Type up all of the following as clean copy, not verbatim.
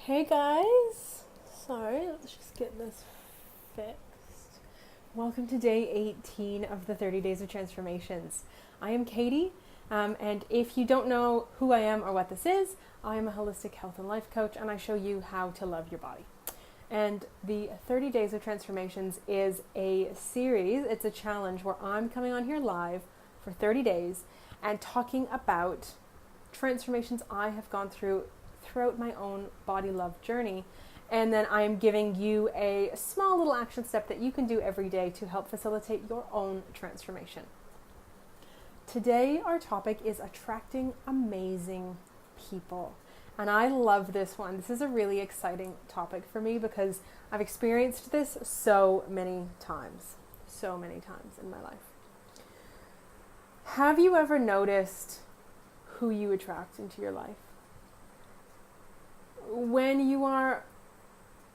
Hey guys, sorry, let's just get this fixed. Welcome to day 18 of the 30 Days of Transformations. I am Katie, and if you don't know who I am or what this is, I am a holistic health and life coach, and I show you how to love your body. And the 30 Days of Transformations is a series, it's a challenge where I'm coming on here live for 30 days and talking about transformations I have gone throughout my own body love journey. And then I am giving you a small little action step that you can do every day to help facilitate your own transformation. Today, our topic is attracting amazing people. And I love this one. This is a really exciting topic for me because I've experienced this so many times in my life. Have you ever noticed who you attract into your life?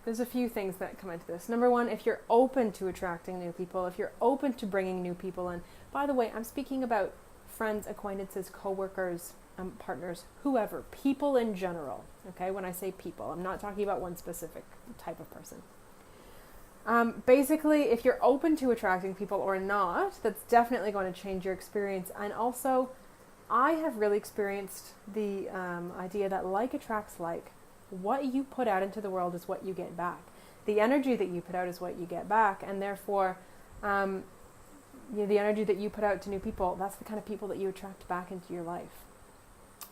There's a few things that come into this. Number one, if you're open to attracting new people, if you're open to bringing new people in. By the way, I'm speaking about friends, acquaintances, coworkers, partners, whoever, people in general. Okay, when I say people, I'm not talking about one specific type of person. Basically, if you're open to attracting people or not, that's definitely going to change your experience. And also, I have really experienced the idea that like attracts like. What you put out into the world is what you get back. The energy that you put out is what you get back, and therefore, the energy that you put out to new people, that's the kind of people that you attract back into your life.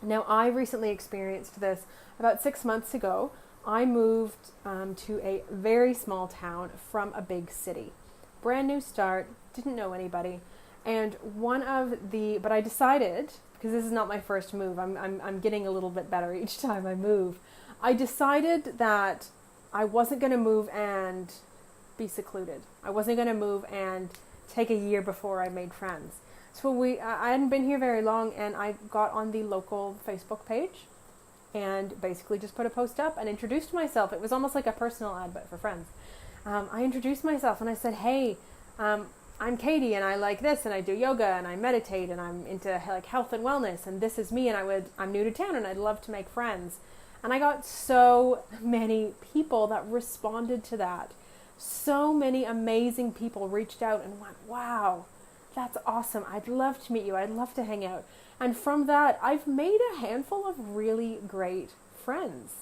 Now, I recently experienced this about 6 months ago. I moved to a very small town from a big city. Brand new start, didn't know anybody, and but I decided, because this is not my first move, I'm getting a little bit better each time I move. I decided that I wasn't going to move and be secluded. I wasn't going to move and take a year before I made friends. So I hadn't been here very long, and I got on the local Facebook page and basically just put a post up and introduced myself. It was almost like a personal ad, but for friends. I introduced myself and I said, hey, I'm Katie, and I like this, and I do yoga, and I meditate, and I'm into like health and wellness, and this is me, and I'm new to town, and I'd love to make friends. And I got so many people that responded to that. So many amazing people reached out and went, wow, that's awesome. I'd love to meet you. I'd love to hang out. And from that, I've made a handful of really great friends.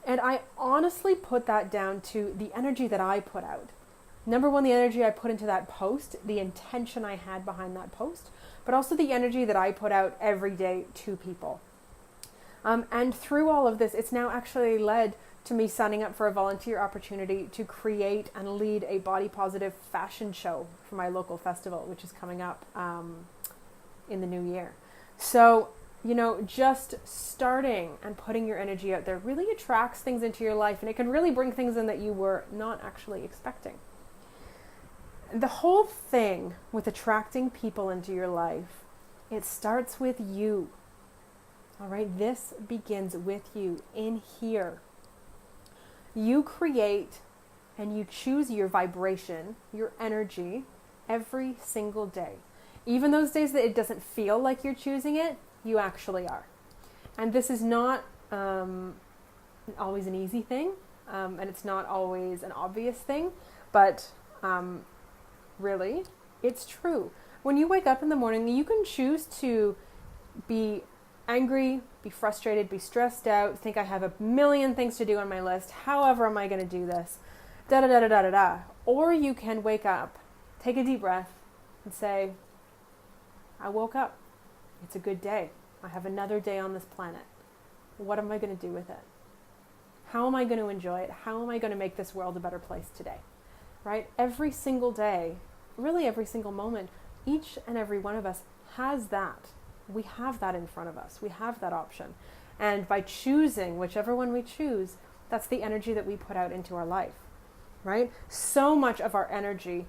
And I honestly put that down to the energy that I put out. Number one, the energy I put into that post, the intention I had behind that post, but also the energy that I put out every day to people. And through all of this, it's now actually led to me signing up for a volunteer opportunity to create and lead a body positive fashion show for my local festival, which is coming up in the new year. So, just starting and putting your energy out there really attracts things into your life, and it can really bring things in that you were not actually expecting. The whole thing with attracting people into your life, it starts with you. All right, this begins with you in here. You create and you choose your vibration, your energy, every single day. Even those days that it doesn't feel like you're choosing it, you actually are. And this is not always an easy thing, and it's not always an obvious thing, but really, it's true. When you wake up in the morning, you can choose to be angry, be frustrated, be stressed out, think I have a million things to do on my list. However am I going to do this? Da da da da da da da. Or you can wake up, take a deep breath, and say, I woke up. It's a good day. I have another day on this planet. What am I going to do with it? How am I going to enjoy it? How am I going to make this world a better place today? Right? Every single day, really every single moment, each and every one of us has that. We have that in front of us. We have that option. And by choosing whichever one we choose, that's the energy that we put out into our life, right? So much of our energy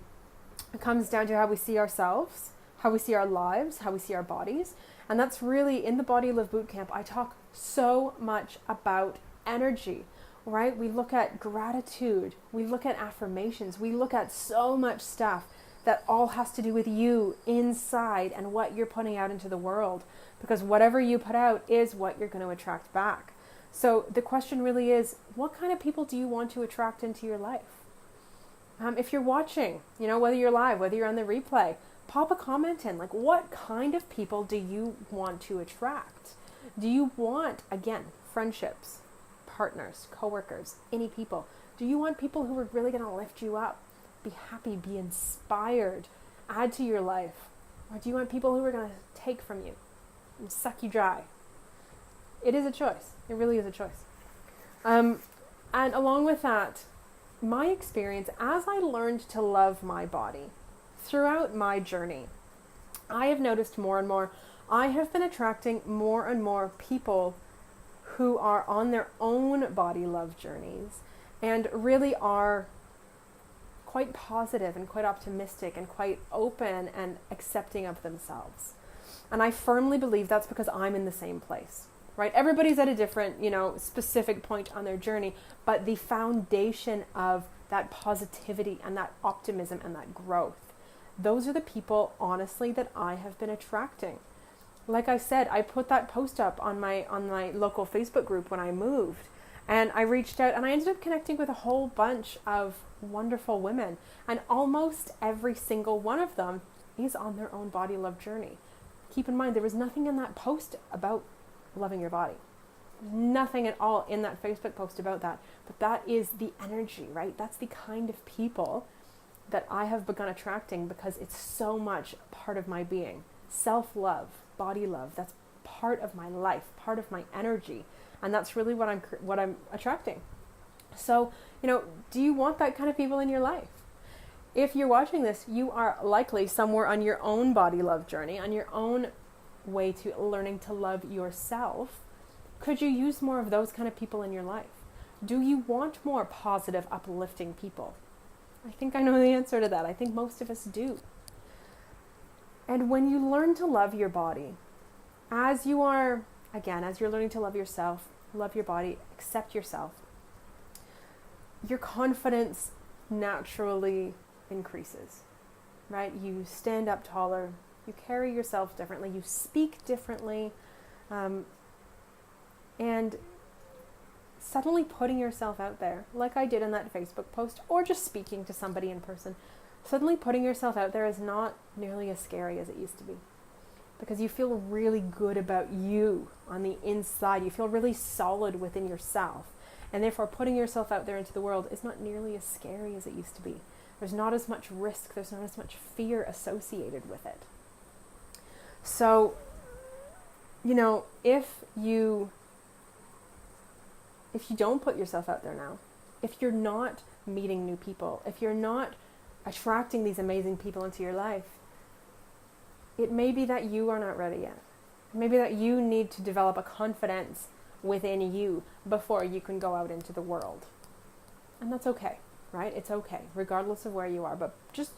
comes down to how we see ourselves, how we see our lives, how we see our bodies. And that's really, in the Body Love Bootcamp, I talk so much about energy, right? We look at gratitude. We look at affirmations. We look at so much stuff that all has to do with you inside and what you're putting out into the world, because whatever you put out is what you're going to attract back. So the question really is, what kind of people do you want to attract into your life? If you're watching, whether you're live, whether you're on the replay, pop a comment in. Like, what kind of people do you want to attract? Do you want, again, friendships, partners, coworkers, any people? Do you want people who are really going to lift you up, be happy, be inspired, add to your life? Or do you want people who are going to take from you and suck you dry? It is a choice. It really is a choice. And along with that, my experience as I learned to love my body throughout my journey, I have noticed more and more, I have been attracting more and more people who are on their own body love journeys and really are quite positive and quite optimistic and quite open and accepting of themselves. And I firmly believe that's because I'm in the same place. Right? Everybody's at a different, specific point on their journey, but the foundation of that positivity and that optimism and that growth, those are the people, honestly, that I have been attracting. Like I said, I put that post up on my local Facebook group when I moved, and I reached out and I ended up connecting with a whole bunch of wonderful women, and almost every single one of them is on their own body love journey. Keep in mind, there was nothing in that post about loving your body. Nothing at all in that Facebook post about that. But that is the energy, right? That's the kind of people that I have begun attracting because it's so much part of my being. Self-love, body love, that's part of my life, part of my energy. And that's really what I'm attracting. So, do you want that kind of people in your life? If you're watching this, you are likely somewhere on your own body love journey, on your own way to learning to love yourself. Could you use more of those kind of people in your life? Do you want more positive, uplifting people? I think I know the answer to that. I think most of us do. And when you learn to love your body, as you're learning to love yourself, love your body, accept yourself, your confidence naturally increases, right? You stand up taller, you carry yourself differently, you speak differently, and suddenly putting yourself out there, like I did in that Facebook post, or just speaking to somebody in person, suddenly putting yourself out there is not nearly as scary as it used to be. Because you feel really good about you on the inside. You feel really solid within yourself. And therefore, putting yourself out there into the world is not nearly as scary as it used to be. There's not as much risk. There's not as much fear associated with it. So, if you don't put yourself out there now, if you're not meeting new people, if you're not attracting these amazing people into your life, it may be that you are not ready yet. Maybe that you need to develop a confidence within you before you can go out into the world. And that's okay, right? It's okay, regardless of where you are. But just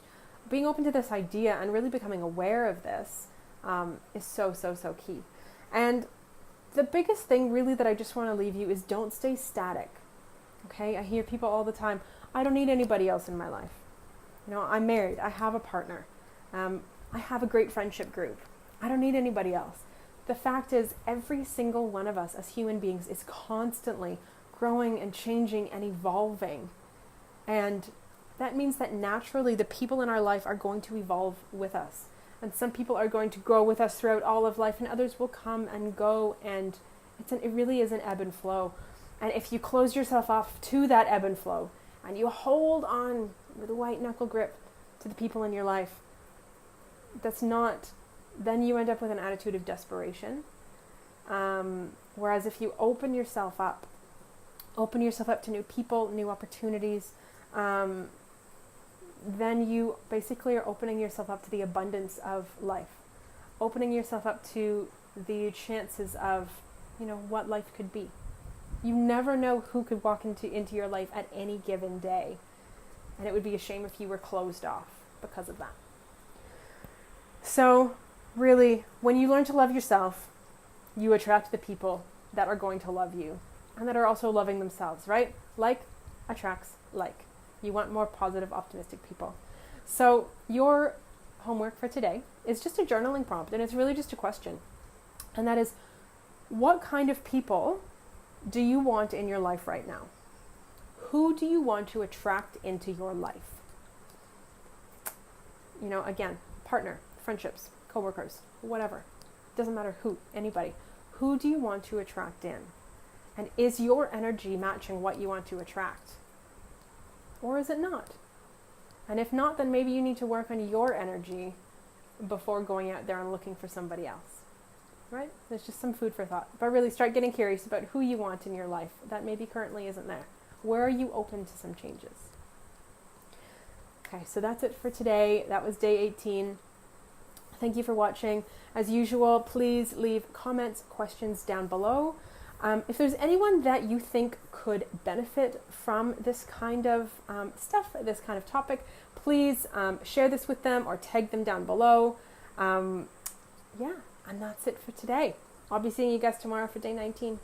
being open to this idea and really becoming aware of this is so, so, so key. And the biggest thing really that I just want to leave you is don't stay static. Okay? I hear people all the time, I don't need anybody else in my life. I'm married. I have a partner. I have a great friendship group. I don't need anybody else. The fact is, every single one of us as human beings is constantly growing and changing and evolving. And that means that naturally the people in our life are going to evolve with us. And some people are going to grow with us throughout all of life, and others will come and go, and it really is an ebb and flow. And if you close yourself off to that ebb and flow, and you hold on with a white knuckle grip to the people in your life, then you end up with an attitude of desperation. Whereas if you open yourself up to new people, new opportunities, then you basically are opening yourself up to the abundance of life, opening yourself up to the chances of, what life could be. You never know who could walk into your life at any given day, and it would be a shame if you were closed off because of that. So really, when you learn to love yourself, you attract the people that are going to love you and that are also loving themselves, right? Like attracts like. You want more positive, optimistic people. So your homework for today is just a journaling prompt, and it's really just a question. And that is, what kind of people do you want in your life right now? Who do you want to attract into your life? You know, again, partner, friendships, coworkers, whatever. Doesn't matter who, anybody. Who do you want to attract in? And is your energy matching what you want to attract? Or is it not? And if not, then maybe you need to work on your energy before going out there and looking for somebody else. Right? There's just some food for thought. But really start getting curious about who you want in your life that maybe currently isn't there. Where are you open to some changes? Okay, so that's it for today. That was day 18. Thank you for watching. As usual, please leave comments, questions down below. If there's anyone that you think could benefit from this kind of stuff, this kind of topic, please share this with them or tag them down below. Yeah, and that's it for today. I'll be seeing you guys tomorrow for day 19.